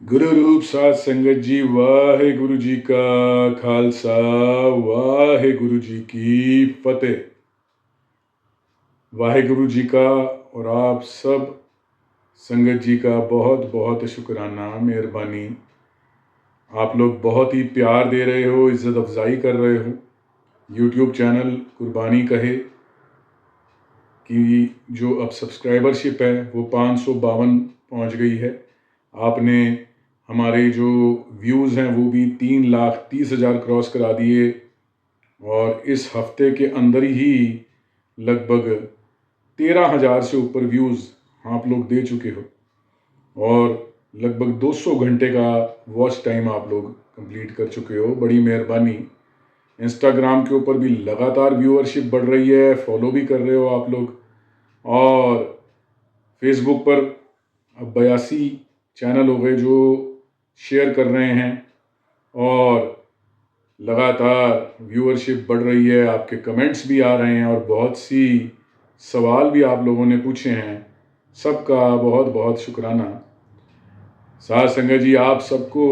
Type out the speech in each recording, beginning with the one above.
गुरु रूप साध संगत जी, वाहे गुरु जी का खालसा, वाहे गुरु जी की फतेह। वाहे गुरु जी का और आप सब संगत जी का बहुत बहुत शुक्राना, मेहरबानी। आप लोग बहुत ही प्यार दे रहे हो, इज़्ज़त अफजाई कर रहे हो। यूट्यूब चैनल कुर्बानी कहे कि जो अब सब्सक्राइबरशिप है वो 552 पहुंच गई है। आपने हमारे जो व्यूज़ हैं वो भी 3,30,000 क्रॉस करा दिए और इस हफ्ते के अंदर ही लगभग 13,000 से ऊपर व्यूज़ आप लोग दे चुके हो और लगभग 200 घंटे का वॉच टाइम आप लोग कंप्लीट कर चुके हो। बड़ी मेहरबानी। इंस्टाग्राम के ऊपर भी लगातार व्यूअरशिप बढ़ रही है, फॉलो भी कर रहे हो आप लोग। और फेसबुक पर अब 82 चैनल हो गए जो शेयर कर रहे हैं और लगातार व्यूअरशिप बढ़ रही है। आपके कमेंट्स भी आ रहे हैं और बहुत सी सवाल भी आप लोगों ने पूछे हैं। सबका बहुत बहुत शुक्राना। साध संगत जी, आप सबको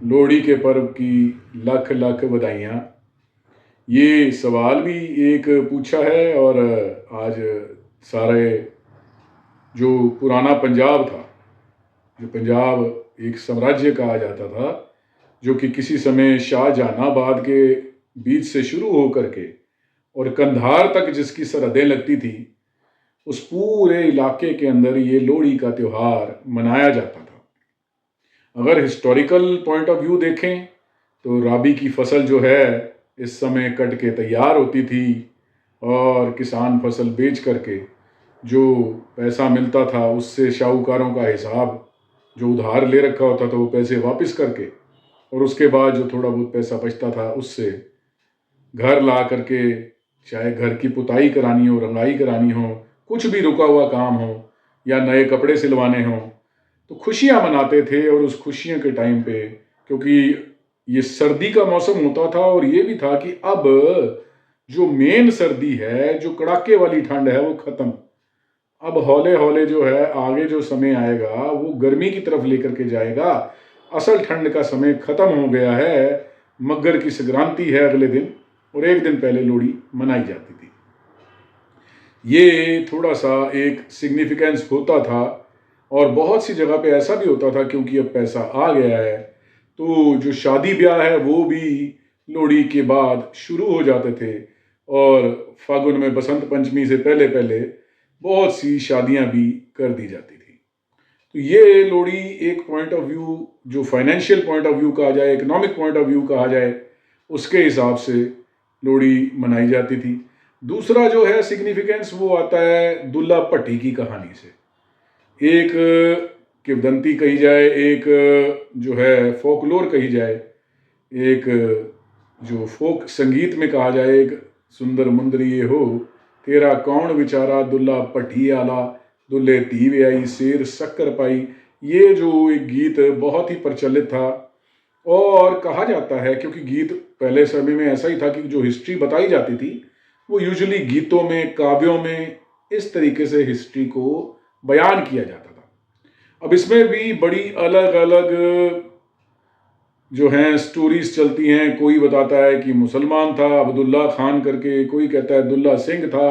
लोहड़ी के पर्व की लाख लाख बधाइयाँ। ये सवाल भी एक पूछा है और आज सारे जो पुराना पंजाब था, जो पंजाब एक साम्राज्य कहा जाता था, जो कि किसी समय शाहजहानाबाद के बीच से शुरू हो करके और कंधार तक जिसकी सरहदें लगती थी, उस पूरे इलाके के अंदर ये लोहड़ी का त्यौहार मनाया जाता था। अगर हिस्टोरिकल पॉइंट ऑफ व्यू देखें तो राबी की फसल जो है इस समय कट के तैयार होती थी और किसान फसल बेच करके जो पैसा मिलता था उससे शाहूकारों का हिसाब, जो उधार ले रखा होता था वो पैसे वापस करके और उसके बाद जो थोड़ा बहुत पैसा बचता था उससे घर ला करके, चाहे घर की पुताई करानी हो, रंगाई करानी हो, कुछ भी रुका हुआ काम हो या नए कपड़े सिलवाने हों, तो खुशियाँ मनाते थे। और उस खुशियों के टाइम पे, क्योंकि ये सर्दी का मौसम होता था और ये भी था कि अब जो मेन सर्दी है, जो कड़ाके वाली ठंड है, वो ख़त्म। अब हौले हौले जो है आगे जो समय आएगा वो गर्मी की तरफ लेकर के जाएगा। असल ठंड का समय ख़त्म हो गया है। मगर की संक्रांति है अगले दिन और एक दिन पहले लोहड़ी मनाई जाती थी। ये थोड़ा सा एक सिग्निफिकेंस होता था और बहुत सी जगह पे ऐसा भी होता था, क्योंकि अब पैसा आ गया है तो जो शादी ब्याह है वो भी लोहड़ी के बाद शुरू हो जाते थे और फागुन में बसंत पंचमी से पहले पहले बहुत सी शादियां भी कर दी जाती थी। तो ये लोहड़ी एक पॉइंट ऑफ व्यू, जो फाइनेंशियल पॉइंट ऑफ व्यू कहा जाए, इकोनॉमिक पॉइंट ऑफ व्यू कहा जाए, उसके हिसाब से लोहड़ी मनाई जाती थी। दूसरा जो है सिग्निफिकेंस वो आता है दुल्ला भट्टी की कहानी से। एक किंवदंती कही जाए, एक जो है फोकलोर कही जाए, एक जो फोक संगीत में कहा जाए, एक सुंदर मुंदरिए हो तेरा कौन विचारा दुल्ला भट्टी आला, दुल्ले धी व्याई शेर शक्कर पाई। ये जो एक गीत बहुत ही प्रचलित था और कहा जाता है, क्योंकि गीत पहले समय में ऐसा ही था कि जो हिस्ट्री बताई जाती थी वो यूजुअली गीतों में, काव्यों में इस तरीके से हिस्ट्री को बयान किया जाता था। अब इसमें भी बड़ी अलग अलग जो हैं स्टोरीज चलती हैं। कोई बताता है कि मुसलमान था अब्दुल्ला खान करके, कोई कहता है दुल्ला सिंह था,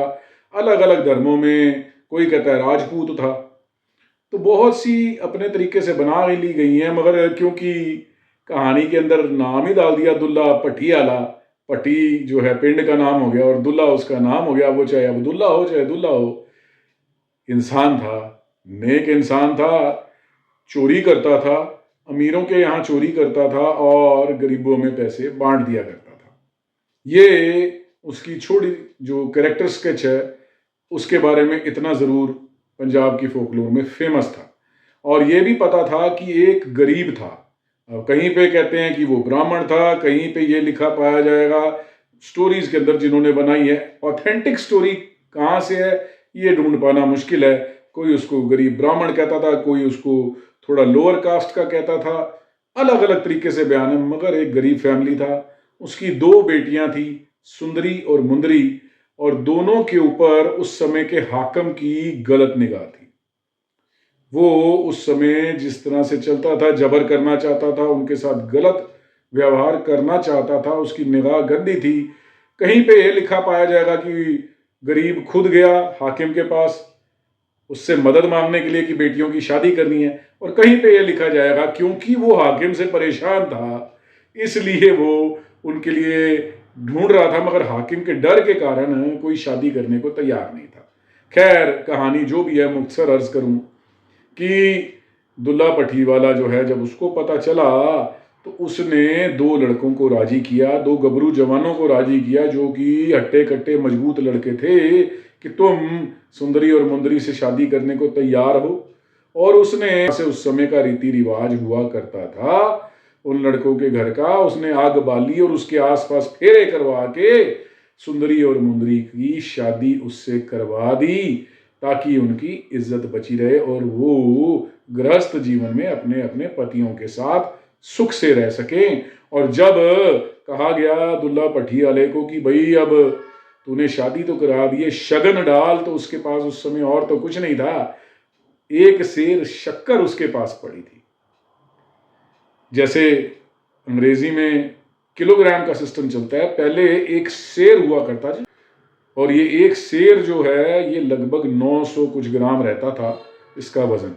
अलग अलग धर्मों में, कोई कहता है राजपूत था। तो बहुत सी अपने तरीके से बना ली गई हैं, मगर क्योंकि कहानी के अंदर नाम ही डाल दिया दुल्ला भट्टी आला, भट्टी जो है पिंड का नाम हो गया और दुल्ला उसका नाम हो गया, वो चाहे अब्दुल्ला हो चाहे दुल्ला हो, इंसान था, नेक इंसान था, चोरी करता था, अमीरों के यहाँ चोरी करता था और गरीबों में पैसे बांट दिया करता था। ये उसकी छोटी जो कैरेक्टर स्केच है उसके बारे में इतना ज़रूर पंजाब की फोकलोर में फेमस था। और ये भी पता था कि एक गरीब था। अब कहीं पे कहते हैं कि वो ब्राह्मण था, कहीं पे ये लिखा पाया जाएगा स्टोरीज के अंदर जिन्होंने बनाई है। ऑथेंटिक स्टोरी कहाँ से है ये ढूंढ पाना मुश्किल है। कोई उसको गरीब ब्राह्मण कहता था, कोई उसको थोड़ा लोअर कास्ट का कहता था, अलग अलग तरीके से बयान है। मगर एक गरीब फैमिली था, उसकी दो बेटियां थी, सुंदरी और मुंदरी, और दोनों के ऊपर उस समय के हाकम की गलत निगाह थी। वो उस समय जिस तरह से चलता था, जबर करना चाहता था, उनके साथ गलत व्यवहार करना चाहता था, उसकी निगाह गंदी थी। कहीं पे ये लिखा पाया जाएगा कि गरीब खुद गया हाकिम के पास उससे मदद मांगने के लिए कि बेटियों की शादी करनी है, और कहीं पे ये लिखा जाएगा क्योंकि वो हाकिम से परेशान था इसलिए वो उनके लिए ढूंढ रहा था, मगर हाकिम के डर के कारण कोई शादी करने को तैयार नहीं था। खैर, कहानी जो भी है, मुख्तसर अर्ज करूं कि दुल्ला पठीवाला जो है, जब उसको पता चला तो उसने दो लड़कों को राजी किया, दो गबरू जवानों को राजी किया जो कि हट्टे कट्टे मजबूत लड़के थे कि तुम सुंदरी और मुंदरी से शादी करने को तैयार हो। और उसने से उस समय का रीति रिवाज हुआ करता था उन लड़कों के घर का, उसने आग बाली और उसके आसपास फेरे करवा के सुंदरी और मुंदरी की शादी उससे करवा दी ताकि उनकी इज्जत बची रहे और वो गृहस्थ जीवन में अपने अपने पतियों के साथ सुख से रह सकें। और जब कहा गया दुल्ला पठी वाले को कि भाई अब तूने शादी तो करा दी है, शगन डाल, तो उसके पास उस समय और तो कुछ नहीं था, एक सेर शक्कर उसके पास पड़ी थी। जैसे अंग्रेजी में किलोग्राम का सिस्टम चलता है, पहले एक सेर हुआ करता था और ये एक सेर जो है ये लगभग 900 कुछ ग्राम रहता था इसका वजन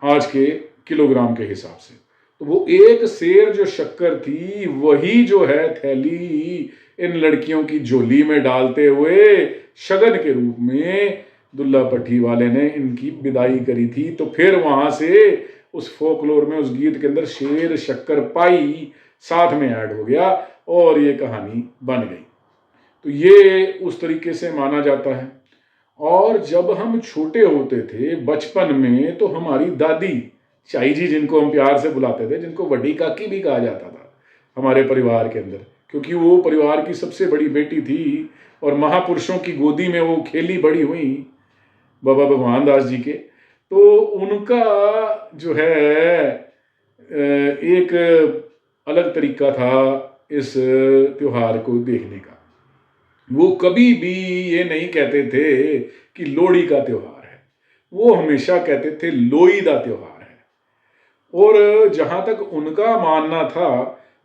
आज के किलोग्राम के हिसाब से। तो वो एक सेर जो शक्कर थी वही जो है थैली इन लड़कियों की झोली में डालते हुए शगन के रूप में दुल्ला पट्टी वाले ने इनकी विदाई करी थी। तो फिर वहां से उस फोकलोर में, उस गीत के अंदर शेर शक्कर पाई साथ में ऐड हो गया और ये कहानी बन गई। तो ये उस तरीके से माना जाता है। और जब हम छोटे होते थे बचपन में, तो हमारी दादी चाई जी, जिनको हम प्यार से बुलाते थे, जिनको वड्डी काकी भी कहा जाता था हमारे परिवार के अंदर, क्योंकि वो परिवार की सबसे बड़ी बेटी थी और महापुरुषों की गोदी में वो खेली बड़ी हुई बाबा भगवान दास जी के। तो उनका जो है एक अलग तरीका था इस त्योहार को देखने का। वो कभी भी ये नहीं कहते थे कि लोहड़ी का त्योहार है, वो हमेशा कहते थे लोई का त्योहार है। और जहां तक उनका मानना था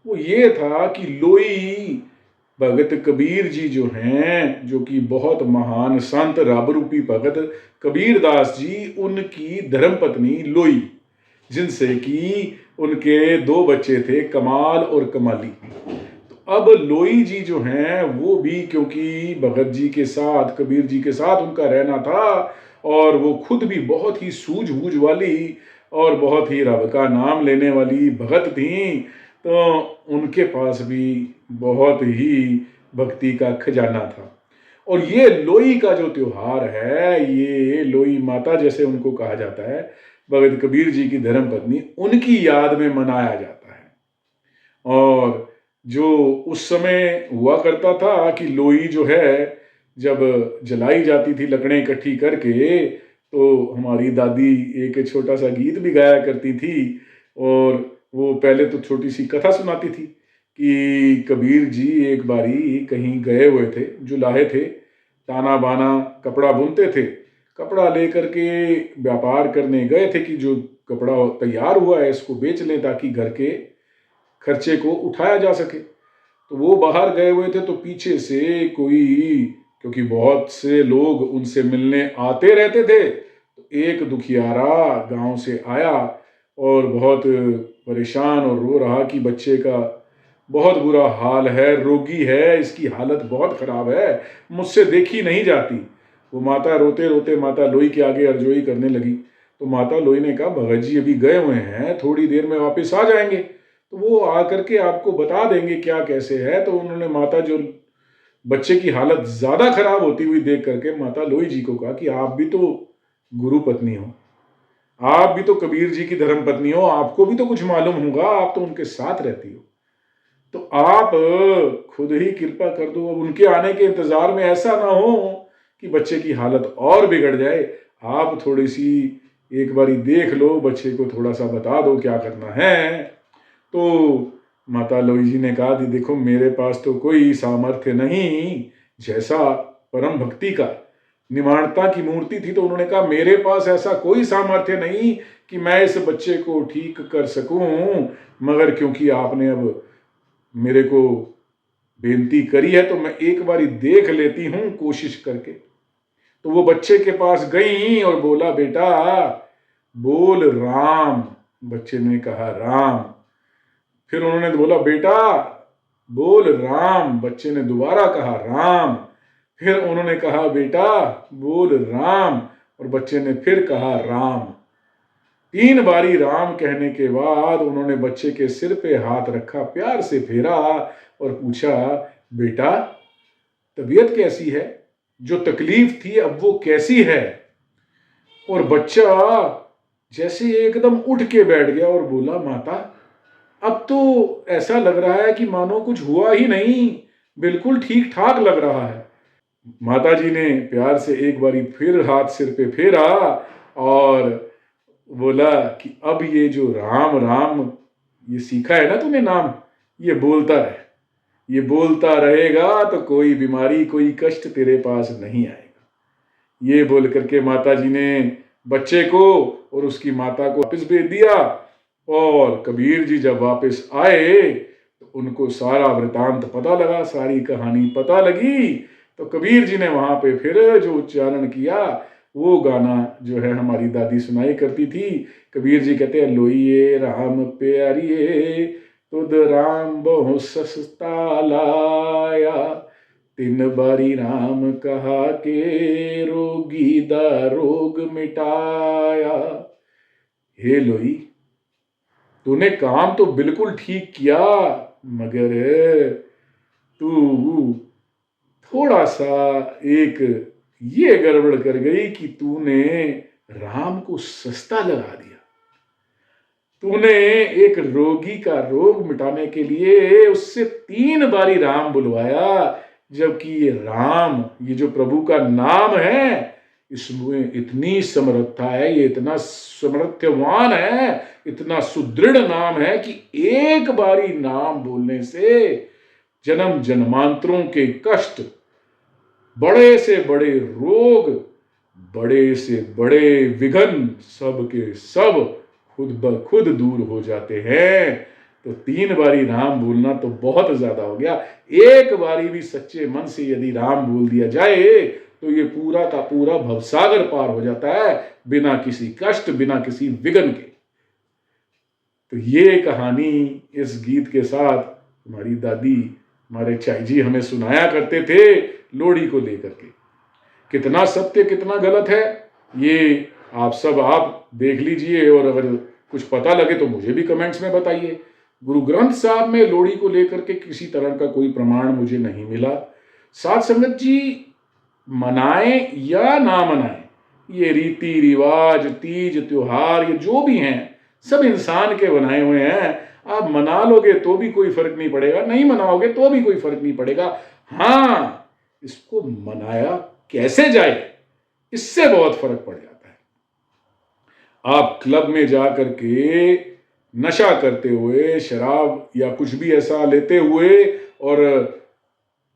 वो ये था कि लोई भगत कबीर जी जो हैं, जो कि बहुत महान संत रब रूपी भगत कबीर दास जी, उनकी धर्मपत्नी लोई, जिनसे कि उनके दो बच्चे थे, कमाल और कमाली। अब लोई जी जो हैं वो भी, क्योंकि भगत जी के साथ, कबीर जी के साथ उनका रहना था और वो खुद भी बहुत ही सूझबूझ वाली और बहुत ही रब का नाम लेने वाली भगत थी, तो उनके पास भी बहुत ही भक्ति का खजाना था। और ये लोई का जो त्योहार है, ये लोई माता जैसे उनको कहा जाता है, भगत कबीर जी की धर्मपत्नी, उनकी याद में मनाया जाता है। और जो उस समय हुआ करता था कि लोई जो है जब जलाई जाती थी लकड़ें इकट्ठी करके, तो हमारी दादी एक छोटा सा गीत भी गाया करती थी। और वो पहले तो छोटी सी कथा सुनाती थी कि कबीर जी एक बारी कहीं गए हुए थे, जुलाहे थे, ताना बाना कपड़ा बुनते थे, कपड़ा लेकर के व्यापार करने गए थे कि जो कपड़ा तैयार हुआ है इसको बेच लें ताकि घर के खर्चे को उठाया जा सके। तो वो बाहर गए हुए थे, तो पीछे से कोई, क्योंकि बहुत से लोग उनसे मिलने आते रहते थे, तो एक दुखियारा गांव से आया और बहुत परेशान और रो रहा कि बच्चे का बहुत बुरा हाल है, रोगी है, इसकी हालत बहुत खराब है, मुझसे देखी नहीं जाती। वो माता रोते रोते माता लोई के आगे अर्जोई करने लगी। तो माता लोई ने कहा, भगत जी अभी गए हुए हैं, थोड़ी देर में वापस आ जाएंगे, तो वो आकर के आपको बता देंगे क्या कैसे है। तो उन्होंने माता जो बच्चे की हालत ज्यादा खराब होती हुई देख करके माता लोई जी को कहा कि आप भी तो गुरु पत्नी हो, आप भी तो कबीर जी की धर्म पत्नी हो, आपको भी तो कुछ मालूम होगा, आप तो उनके साथ रहती हो, तो आप खुद ही कृपा कर दो। अब उनके आने के इंतजार में ऐसा ना हो कि बच्चे की हालत और बिगड़ जाए, आप थोड़ी सी एक बारी देख लो, बच्चे को थोड़ा सा बता दो क्या करना है। तो माता लोई जी ने कहा, दी देखो मेरे पास तो कोई सामर्थ्य नहीं जैसा परम भक्ति का, निमाणता की मूर्ति थी, तो उन्होंने कहा मेरे पास ऐसा कोई सामर्थ्य नहीं कि मैं इस बच्चे को ठीक कर सकूं, मगर क्योंकि आपने अब मेरे को बेनती करी है तो मैं एक बारी देख लेती हूं कोशिश करके। तो वो बच्चे के पास गई और बोला, बेटा बोल राम। बच्चे ने कहा राम। फिर उन्होंने बोला, बेटा बोल राम। बच्चे ने दोबारा कहा राम। फिर उन्होंने कहा, बेटा बोल राम। और बच्चे ने फिर कहा राम। 3 बारी राम कहने के बाद उन्होंने बच्चे के सिर पे हाथ रखा, प्यार से फेरा और पूछा, बेटा तबीयत कैसी है? जो तकलीफ थी अब वो कैसी है? और बच्चा जैसे एकदम उठ के बैठ गया और बोला, माता अब तो ऐसा लग रहा है कि मानो कुछ हुआ ही नहीं, बिल्कुल ठीक ठाक लग रहा है। माता जी ने प्यार से एक बारी फिर हाथ सिर पे फेरा और बोला कि अब ये जो राम राम ये सीखा है ना तूने नाम, ये बोलता रहे, ये बोलता रहेगा तो कोई बीमारी कोई कष्ट तेरे पास नहीं आएगा। ये बोल करके माता जी ने बच्चे को और उसकी माता को वापस भेज दिया। और कबीर जी जब वापस आए तो उनको सारा वृतांत पता लगा, सारी कहानी पता लगी। तो कबीर जी ने वहां पे फिर जो उच्चारण किया वो गाना जो है हमारी दादी सुनाई करती थी। कबीर जी कहते हैं, लोइए राम प्यारिए तुद राम बहु सस्ता लाया, 3 बारी राम कहा के रोगी दा रोग मिटाया। हे लोई, तूने काम तो बिल्कुल ठीक किया, मगर तू थोड़ा सा एक ये गड़बड़ कर गई कि तूने राम को सस्ता लगा दिया। तूने एक रोगी का रोग मिटाने के लिए उससे 3 बारी राम बुलवाया, जबकि ये राम, ये जो प्रभु का नाम है, इसमें इतनी समर्थता है, ये इतना समर्थवान है, इतना सुदृढ़ नाम है कि एक बारी नाम बोलने से जन्म जन्मांतरों के कष्ट, बड़े से बड़े रोग, बड़े से बड़े विघ्न सब के सब खुद ब खुद दूर हो जाते हैं। तो 3 बारी राम बोलना तो बहुत ज्यादा हो गया। एक बारी भी सच्चे मन से यदि राम बोल दिया जाए तो ये पूरा का पूरा भवसागर पार हो जाता है, बिना किसी कष्ट, बिना किसी विघ्न के। तो ये कहानी इस गीत के साथ हमारी दादी, हमारे चाई जी हमें सुनाया करते थे लोहड़ी को लेकर के। कितना सत्य कितना गलत है ये आप देख लीजिए, और अगर कुछ पता लगे तो मुझे भी कमेंट्स में बताइए। गुरु ग्रंथ साहब में लोहड़ी को लेकर के किसी तरह का कोई प्रमाण मुझे नहीं मिला। साध संगत जी, मनाएं या ना मनाएं, ये रीति रिवाज, तीज त्योहार, ये जो भी हैं सब इंसान के बनाए हुए हैं। आप मना लोगे तो भी कोई फर्क नहीं पड़ेगा, नहीं मनाओगे तो भी कोई फर्क नहीं पड़ेगा। हाँ, इसको मनाया कैसे जाए, इससे बहुत फर्क पड़ जाता है। आप क्लब में जाकर के नशा करते हुए, शराब या कुछ भी ऐसा लेते हुए और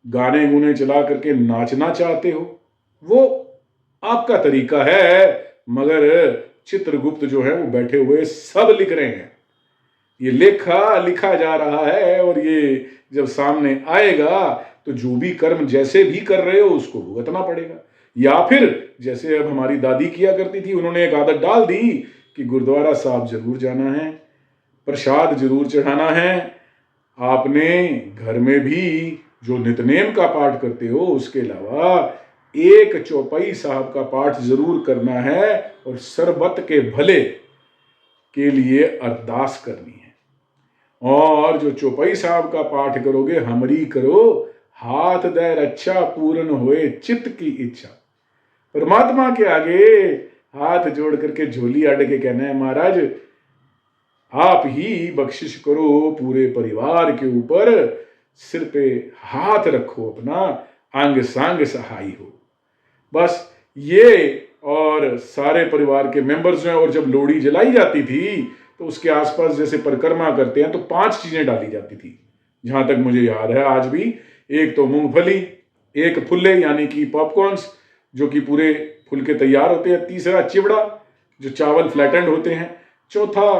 गाने गुने चला करके नाचना चाहते हो, वो आपका तरीका है, मगर चित्रगुप्त जो है वो बैठे हुए सब लिख रहे हैं। ये लिखा जा रहा है, और ये जब सामने आएगा तो जो भी कर्म जैसे भी कर रहे हो उसको भुगतना पड़ेगा। या फिर जैसे अब हमारी दादी किया करती थी, उन्होंने एक आदत डाल दी कि गुरुद्वारा साहब जरूर जाना है, प्रसाद जरूर चढ़ाना है। आपने घर में भी जो नित्यनेम का पाठ करते हो उसके अलावा एक चौपाई साहब का पाठ जरूर करना है, और सरबत के भले के लिए अरदास करनी है। और जो चौपाई साहब का पाठ करोगे, हमरी करो हाथ दे रक्षा, पूर्ण होए चित्त की इच्छा। परमात्मा के आगे हाथ जोड़ करके झोली अड़ के कहना है, महाराज आप ही बख्शिश करो, पूरे परिवार के ऊपर सिर पे हाथ रखो, अपना अंग सांग सहाय हो। बस ये, और सारे परिवार के मेंबर्स हैं। और जब लोहड़ी जलाई जाती थी तो उसके आसपास जैसे परिक्रमा करते हैं तो 5 चीजें डाली जाती थी, जहां तक मुझे याद है आज भी। एक तो मूंगफली, एक फुल्ले यानी कि पॉपकॉर्न्स, जो कि पूरे फुल के तैयार होते हैं, तीसरा चिवड़ा जो चावल फ्लैटेंड होते हैं, चौथा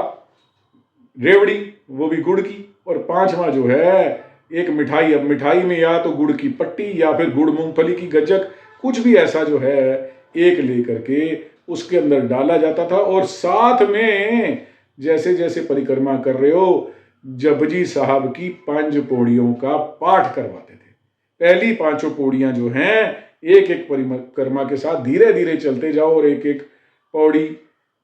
रेवड़ी वो भी गुड़ की, और पांचवा जो है एक मिठाई। अब मिठाई में या तो गुड़ की पट्टी या फिर गुड़ मूंगफली की गज्जक, कुछ भी ऐसा जो है एक लेकर के उसके अंदर डाला जाता था। और साथ में जैसे जैसे परिक्रमा कर रहे हो, जपजी साहब की 5 पौड़ियों का पाठ करवाते थे। पहली 5 पौड़ियां जो हैं एक एक परिक्रमा के साथ धीरे धीरे चलते जाओ, और एक एक पौड़ी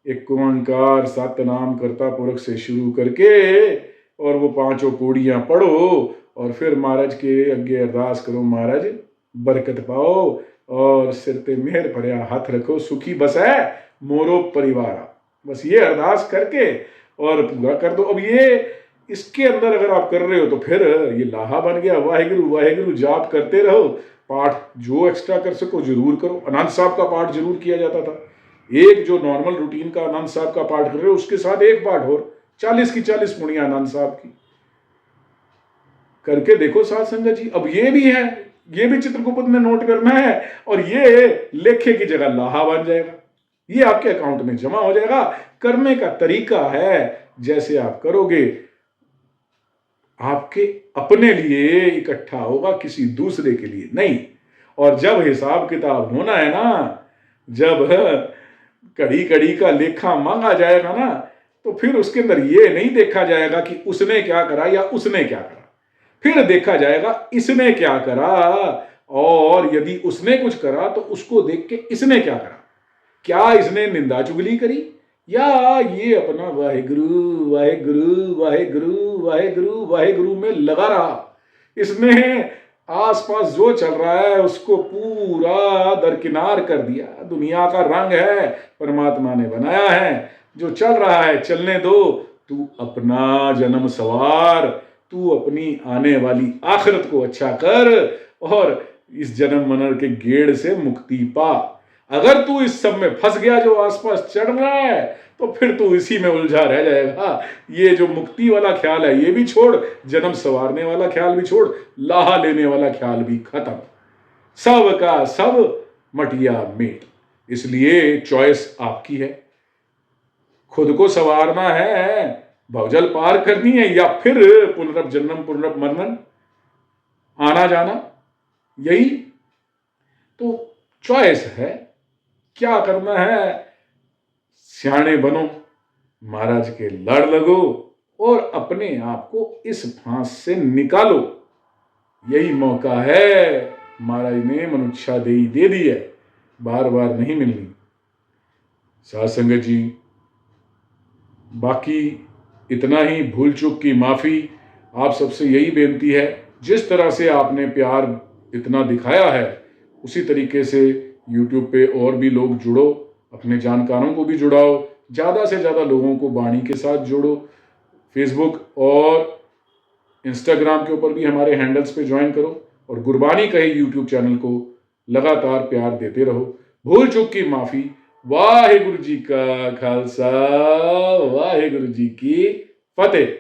एक ओंकार सतनाम करता पुरख से शुरू करके और वो 5 पौड़ियां पढ़ो, और फिर महाराज के अगे अरदास करो, महाराज बरकत पाओ और सिर पे मेहर भरिया हाथ रखो, सुखी बस है मोरो परिवार। बस ये अरदास करके और पूरा कर दो। अब ये इसके अंदर अगर आप कर रहे हो तो फिर ये लाहा बन गया। वाहेगुरु वाहेगुरु जाप करते रहो, पाठ जो एक्स्ट्रा कर सको जरूर करो। आनंद साहब का पाठ जरूर किया जाता था। एक जो नॉर्मल रूटीन का आनंद साहब का पाठ कर रहे हो उसके साथ एक पाठ और 40 की 40 पुड़ियां आनंद साहब की करके देखो साथ संगत जी। अब ये भी है, ये भी चित्रगुप्त में नोट करना है, और ये लेखे की जगह लाहा बन जाएगा, ये आपके अकाउंट में जमा हो जाएगा। करने का तरीका है, जैसे आप करोगे आपके अपने लिए इकट्ठा होगा, किसी दूसरे के लिए नहीं। और जब हिसाब किताब होना है ना, जब कड़ी कड़ी का लेखा मांगा जाएगा ना, तो फिर उसके अंदर ये नहीं देखा जाएगा कि उसने क्या करा या उसने क्या करा, फिर देखा जाएगा इसने क्या करा, और यदि उसने कुछ करा तो उसको देख के इसने क्या करा। क्या इसने निंदा चुगली करी, या ये अपना वाहेगुरु वाहेगुरु वाहेगुरु वाहेगुरु वाहेगुरु में लगा रहा। इसने आसपास जो चल रहा है उसको पूरा दरकिनार कर दिया। दुनिया का रंग है, परमात्मा ने बनाया है, जो चल रहा है चलने दो। तू अपना जन्म सवार, तू अपनी आने वाली आखिरत को अच्छा कर, और इस जन्म मनर के गेड़ से मुक्ति पा। अगर तू इस सब में फंस गया जो आसपास चढ़ रहा है, तो फिर तू इसी में उलझा रह जाएगा। ये जो मुक्ति वाला ख्याल है ये भी छोड़, जन्म संवारने वाला ख्याल भी छोड़, लाहा लेने वाला ख्याल भी खत्म, सब का सब मटिया मेट। इसलिए चॉइस आपकी है, खुद को संवारना है, भवजल पार करनी है, या फिर पुनर्जन्म पुनर्मरणन आना जाना, यही तो चॉइस है। क्या करना है, सियाने बनो, महाराज के लड़ लगो, और अपने आप को इस फांस से निकालो। यही मौका है, महाराज ने मनुष्या दे दी है, बार बार नहीं मिलनी। साध संगत जी, बाकी इतना ही, भूल चूक की माफी। आप सबसे यही बेनती है, जिस तरह से आपने प्यार इतना दिखाया है उसी तरीके से YouTube पे और भी लोग जुड़ो, अपने जानकारों को भी जुड़ाओ, ज़्यादा से ज़्यादा लोगों को वाणी के साथ जोड़ो। फेसबुक और इंस्टाग्राम के ऊपर भी हमारे हैंडल्स पे ज्वाइन करो, और गुरबानी कहे YouTube चैनल को लगातार प्यार देते रहो। भूल चूक की माफ़ी। वाहेगुरु जी का खालसा, वाहेगुरु जी की फतेह।